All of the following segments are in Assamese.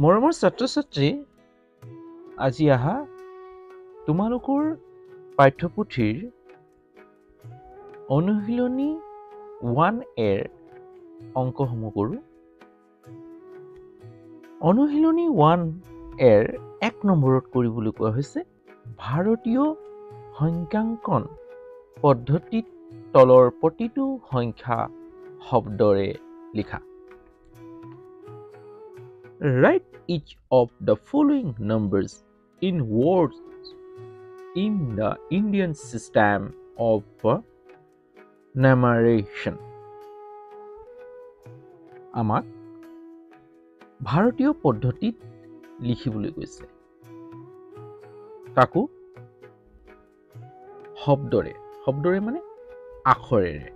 মৰমৰ ছাত্ৰ-ছাত্ৰী, আজি আহা তোমালোকৰ পাঠ্যপুথিৰ অনুশীলনী 1A অংকসমূহ কৰোঁ। অনুশীলনী 1A 1 নম্বৰত কৰিবলৈ কোৱা হৈছে ভাৰতীয় সংখ্যাঙ্কন পদ্ধতিত তলৰ প্ৰতিটো সংখ্যা শব্দৰে লিখা। Write each of the following numbers in words in the Indian system of numeration. আমাক ভাৰতীয় পদ্ধতিত লিখিবলৈ কৈছে। তাকো শব্দৰে মানে আখৰেৰে।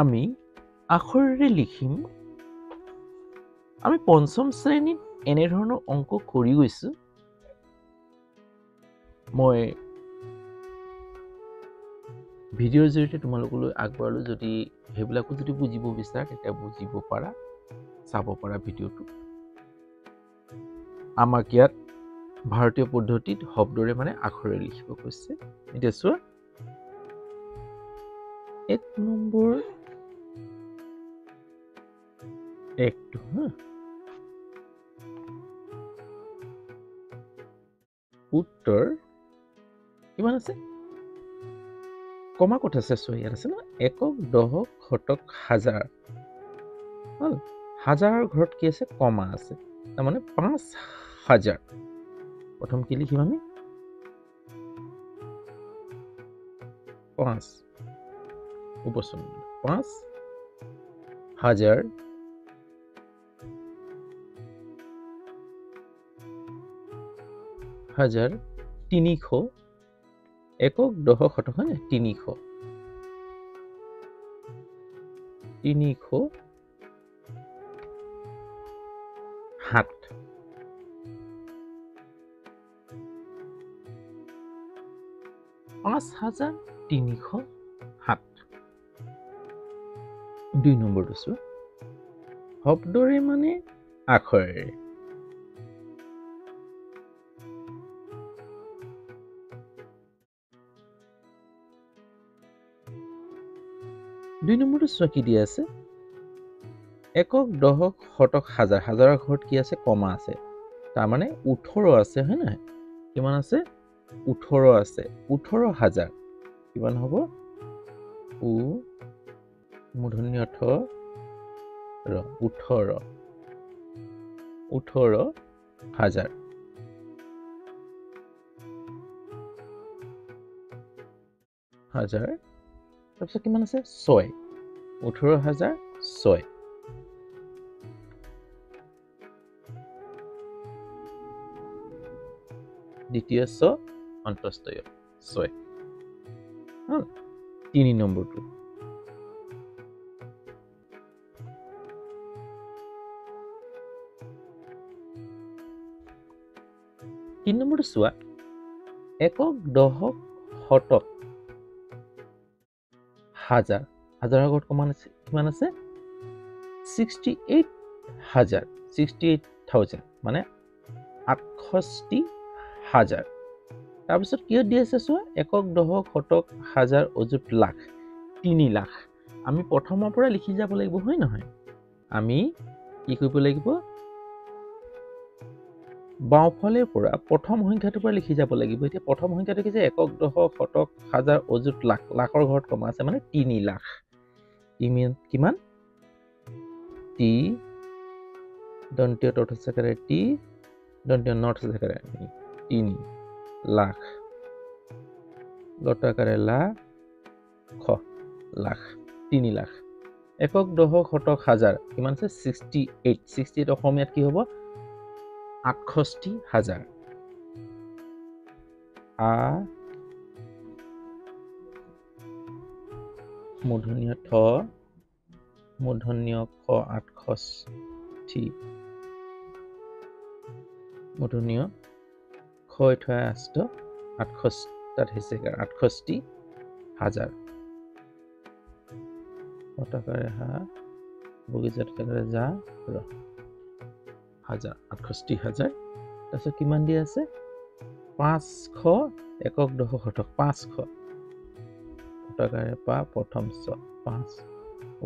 আমি আখৰেৰে লিখিম। আমি পঞ্চম শ্ৰেণীত এনেধৰণৰ অংক কৰি গৈছো। মই ভিডিঅ'ৰ জৰিয়তে তোমালোকলৈ আগবঢ়ালো। যদি সেইবিলাকো যদি বুজিব বিচাৰা তেতিয়া বুজিব পাৰা, চাব পাৰা ভিডিঅ'টো। আমাক ইয়াত ভাৰতীয় পদ্ধতিত শব্দৰে মানে আখৰেৰে লিখিব কৈছে। এতিয়া চোৱা 1 নম্বৰ 1টো উত্তৰ কিমান আছে? কমা ক'ত আছে? চোৱা ইয়াত আছে ন, একক, দশক, শতক, হাজাৰ। হাজাৰৰ ঘৰত কি আছে? কমা আছে। তাৰমানে 5000। প্ৰথম কি লিখিম আমি? 5 উপচন 5000 300 একক, দশক, শতক, হয় 300 7 5307। 2 নম্বৰটো চোৱা, শব্দৰে মানে আখৰেৰে। দুই নম্বৰটো চোৱা কি দিয়া আছে? একক, দশক, শতক, হাজাৰ। হাজাৰৰ ঘৰত কি আছে? কমা আছে। তাৰমানে 18 আছে, হয় নহয়? কিমান আছে? 18 আছে। 18000 কিমান হ'ব? মূৰ্ধন্য ঠ ৰ 18000। তাৰপিছত কিমান আছে? 6 18006। দ্বিতীয় ছ অন্তস্থয় 6। 3 নম্বৰটো চোৱা, একক, দশক, শতক, হাজাৰ। হাজাৰৰ ঘৰত কিমান আছে? 68000। 68000 মানে 68000। তাৰপিছত কিহত দি আছে চোৱা, একক, দশক, শতক, হাজাৰ, অযুত, লাখ। 3 লাখ। আমি প্ৰথমৰ পৰা লিখি যাব লাগিব, হয় নহয়? আমি কি কৰিব লাগিব? বাওঁফালৰ পৰা প্ৰথম সংখ্যাটোৰ পৰা লিখি যাব লাগিব। এতিয়া প্ৰথম সংখ্যাটো কি যে একক, দশক, শতক, হাজাৰ, অযুত, লাখ। লাখৰ ঘৰত কমা আছে মানে 3 লাখ। কিমান? টি দন্তীয় তথ্যকাৰে টি দন্তীয় নথকাৰে 3 লাখ। লতাকাৰে লাখ 3 লাখ। একক, দশক, শতক, হাজাৰ কিমান আছে? 68। 68 অসমীয়াত কি হ'ব? 68000। মূৰ্ধন্য ঠ মূৰ্ধন্য খ 68। মূৰ্ধন্য খ 68 তাত হৈছে 68000। হতাকাৰে হা বগিজাত যা ৰ হাজাৰ 68,000 তাৰপিছত কিমান দিয়া আছে 500 একক দশক শতক 500 শতকাৰে পা প্ৰথম ছ 5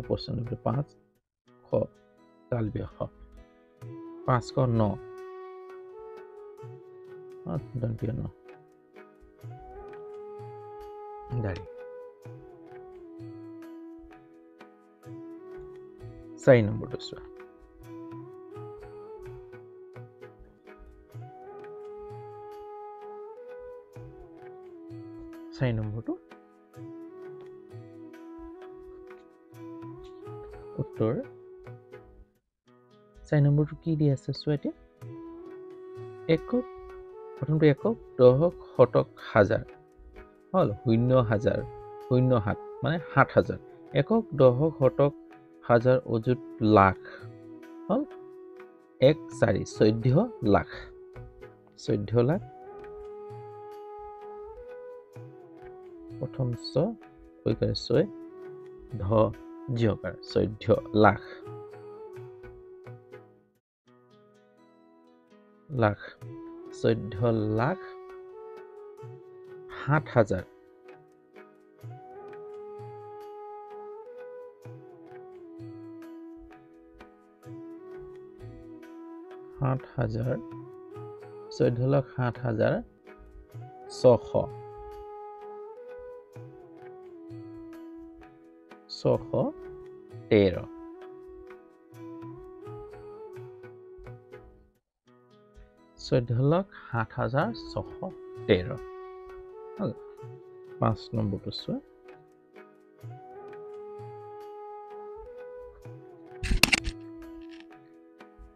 উপচন্দ্ৰ 500 কালব্যস 509 দন্তীয় 9 দাঁড়ি 4 নম্বৰটো চোৱা 4 নম্বৰটো উত্তৰ 4 নম্বৰটো কি দি আছে চোৱা এতিয়া একক প্ৰথমটো একক দশক শতক হাজাৰ হল 0,000 07 মানে 7,000 একক দশক শতক হাজাৰ অযুত লাখ হল 1,4 14 লাখ 14 লাখ প্ৰথম ছ কৈকাৰে 6 ধ জিয়কাৰ 14 লাখ লাখ 14 লাখ 7,000 7,000 14 লাখ 7,000 600 613 14 লাখ 7,613 5 নম্বৰটো চোৱা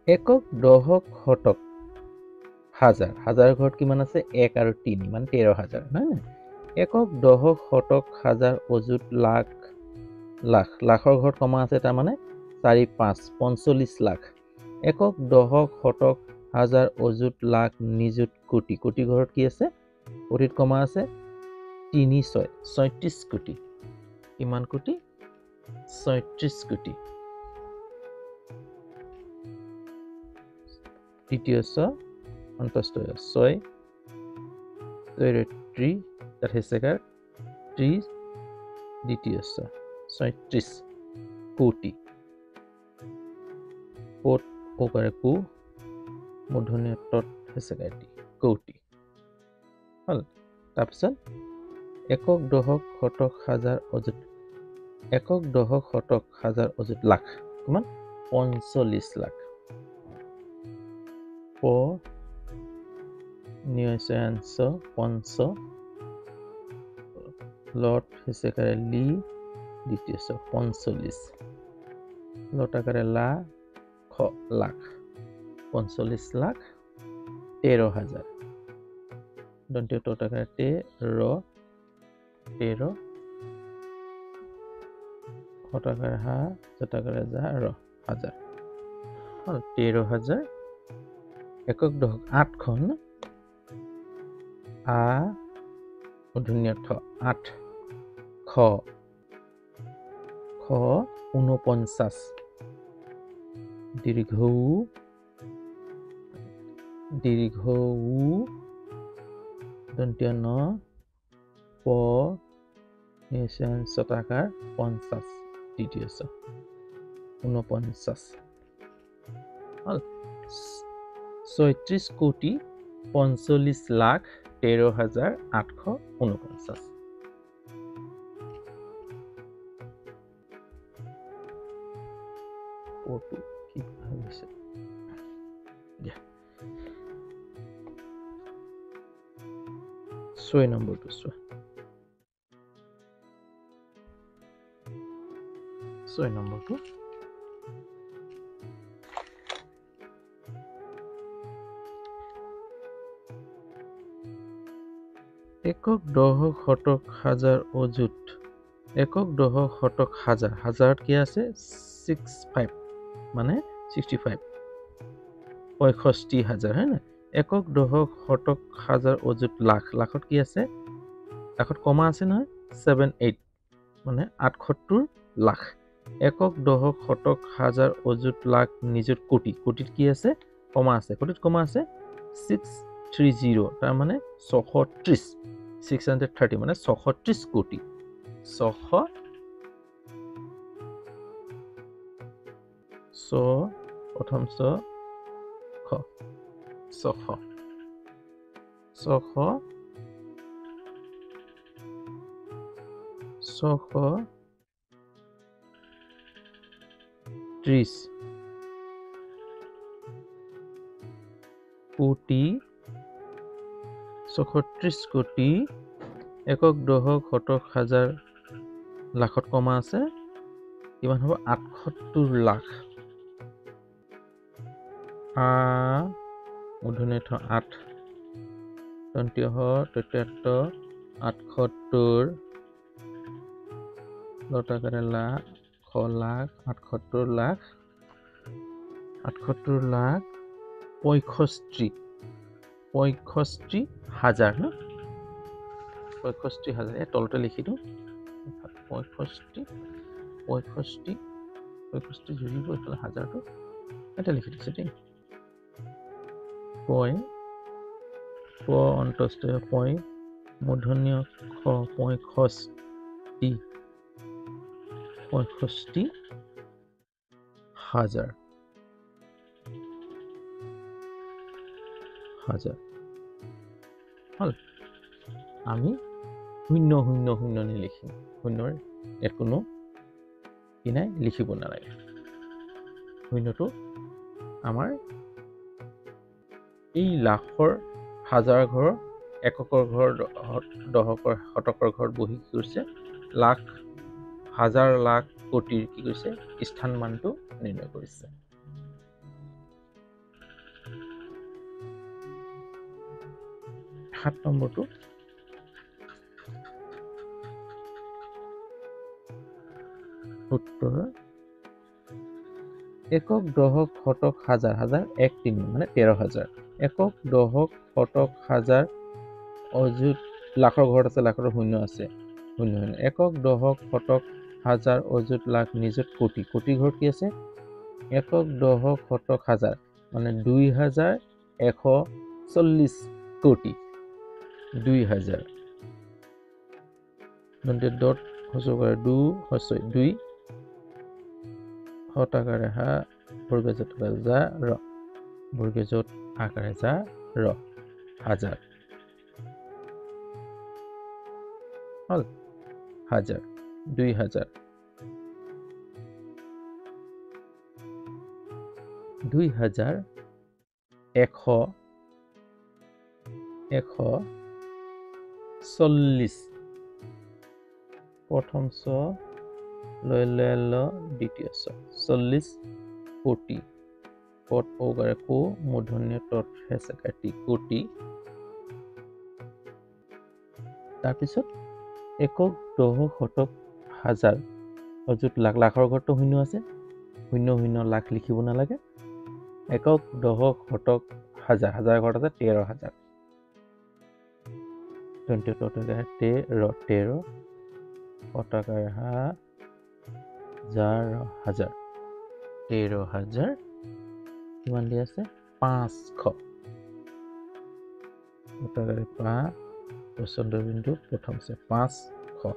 একক দশক শতক হাজাৰ হাজাৰ ঘৰত কিমান আছে 1 আৰু 3 মানে 13,000 নহয় নে একক দশক শতক হাজাৰ অযুত লাখ লাখ লাখৰ ঘৰত কমা আছে তাৰ মানে 4 5 45 লাখ একক দশক শতক হাজাৰ অযুত লাখ নিযুত কোটি কোটি ঘৰত কি আছে কোটিত কমা আছে 3 6 36 কোটি কিমান কোটি 36 কোটি তৃতীয় ছ অন্তস্থ 6 33 তাত হেছেকাৰ 30 দ্বিতীয় ছ 36 কোটি কোট ওকাৰে কু মূৰ্ধন্য তত হেছেকাৰ টি কোটি হল তাৰপিছত একক দশক শতক হাজাৰ অযুত একক দশক শতক হাজাৰ অযুত লাখ কিমান 45 লাখ প নিয়সাংশ পঞ্চ লট হেছেকাৰে লি দ্বিতীয় 45 লটাকাৰে লা খ লাখ 45 লাখ 13,000 দন্তীয় টটাকাৰে তে ৰ 13 শতকাৰে হা শতকাৰে যা ৰ হাজাৰ হল 13,000 একক দশক 8 খন আ মূৰ্ধন্য ঠ 8 খ খ 49 দীৰ্ঘ উ দন্তীয় ন প শতকাৰ 50 দ্বিতীয় ছ 49 হল 36 কোটি 45 লাখ 13,849 ওটো কি ভাবিছে 6 নম্বৰটো চোৱা 6 নম্বৰটো একক দশক শতক হাজাৰ অযুত একক দশক শতক হাজাৰ হাজাৰত কি আছে 65 মানে 65 65,000 হয় না একক দশক শতক হাজাৰ অযুত লাখ লাখত কি আছে লাখত কমা আছে নহয় 78 মানে 78 লাখ একক দশক শতক হাজাৰ অযুত লাখ নিযুত কোটি কোটিত কি আছে কমা আছে ক'ত কমা আছে 630 তাৰ মানে 630 630 মানে 630 কোটি 600 প্ৰথম 600 630 কোটি 630 কোটি একক দশক শতক হাজাৰ লাখত কমা আছে কিমান হ'ব 78 লাখ মূৰ্ধন্য ঠ 8 তন্ত্য 77 78 লটাকাৰে লাখ 78 লাখ 65 হাজাৰ ন 65 হাজাৰ তলতে লিখি দিওঁ 65 জুৰিব এইফালে হাজাৰটো এটা লিখি দিছে দেই অন্তস্থ মূৰ্ধন্য খ 65 হাজাৰ হল আমি 000 নিলিখিম শূন্যৰ ইয়াত কোনো কি নাই লিখিব নালাগে শূন্যটো আমাৰ এই লাখৰ হাজাৰ ঘৰ এককৰ ঘৰ দশকৰ শতকৰ ঘৰত বহি কি কৰিছে লাখ হাজাৰ লাখ কোটিৰ কি কৰিছে স্থান মানটো নিৰ্ণয় কৰিছে 7 নম্বৰটো উত্তৰ একক দশক শতক হাজাৰ 1 মানে 13,000 একক দশক শতক হাজাৰ অযুত লাখৰ ঘৰত আছে লাখৰ শূন্য আছে শূন্য একক দশক শতক হাজাৰ অযুত লাখ নিযুত কোটি ঘৰত কি আছে একক দশক শতক হাজাৰ মানে 2140 কোটি 2000 ডট হসুকাৰে 2 হতাকাৰে হা বৰ্গজত যা ৰ বৰ্গজত আকাৰে যা ৰ হাজাৰ হল হাজাৰ 2000 140 প্ৰথম লৈ দ্বিতীয় 40 কোটি পদ ওগাৰে কো মূৰ্ধন্য তৎ হেছে কাটি কোটি তাৰপিছত একক দশক শতক হাজাৰ অযুত লাখ লাখৰ ঘৰতো শূন্য আছে শূন্য লাখ লিখিব নালাগে একক দশক শতক হাজাৰ ঘৰত আছে 13,000 তন্ত্য ততকাৰে 13 হতাকাৰে হা হাজাৰ 13,000 কিমান দি আছে 500 হতাকাৰে 5 বিন্দু প্ৰথম আছে 500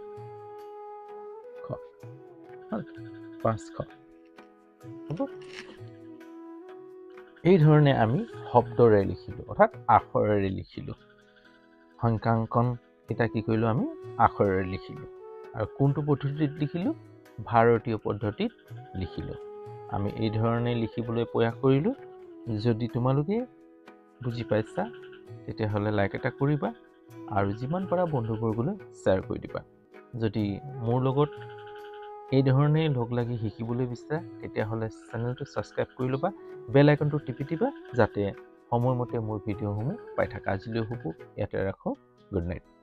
হ'ব এই ধৰণে আমি শব্দৰে লিখিলো অৰ্থাৎ আখৰেৰে লিখিলো সংখ্যাঙ্কন এটা কি কৰিলো আমি আখৰেৰে লিখিলো আৰু কোনটো পদ্ধতিত লিখিলো ভাৰতীয় পদ্ধতিত লিখিলো আমি এই ধৰণে লিখিবলৈ প্ৰয়াস কৰিলো যদি তোমালোকে বুজি পাইছা তেতিয়াহ'লে লাইক এটা কৰিবা আৰু যিমান পাৰা বন্ধুবৰ্গলৈ শ্বেয়াৰ কৰি দিবা যদি মোৰ লগত এই ধৰণে লগ লাগি শিকিবলৈ বিচাৰা তেতিয়াহ'লে চেনেলটো ছাবস্ক্ৰাইব কৰি ল'বা বেল আইকনটো টিপি দিবা যাতে সময়মতে মোৰ ভিডিঅ'সমূহ পাই থাকা আজিলৈ হ'ব ইয়াতে ৰাখো গুড নাইট